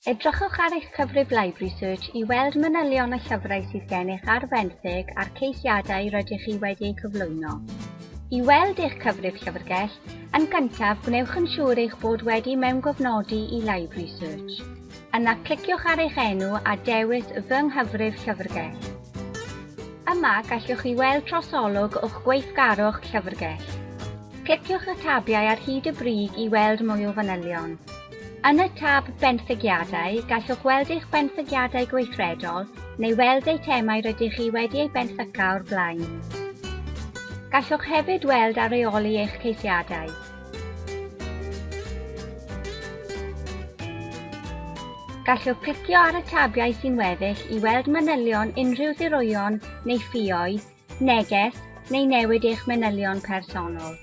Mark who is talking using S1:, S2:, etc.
S1: Edrychwch ar eich cyfrif LibrarySearch i weld manylion y llyfrau sydd gennych ar fenthyg a'r ceisiadau rydych chi wedi eu cyflwyno. I weld eich cyfrif llyfrgell, yn gyntaf gwnewch yn siŵr eich bod wedi mewngofnodi i LibrarySearch. Yna cliciwch ar eich enw a dewis fy nghyfrif llyfrgell. Yma gallwch chi weld trosolwg o'ch gweithgarwch llyfrgell. Cliciwch y tabiau ar hyd y brig i weld mwy o fanylion. Yn y tab Benthygiadau, gallwch weld eich benthygiadau gweithredol neu weld eitemau rydych chi wedi eu benthyca o'r blaen. Gallwch hefyd weld a reoli eich ceisiadau. Gallwch clicio ar y tabiau sy'n weddill i weld manylion unrhyw ddiroion neu ffïoedd, neges neu newid eich manylion personol.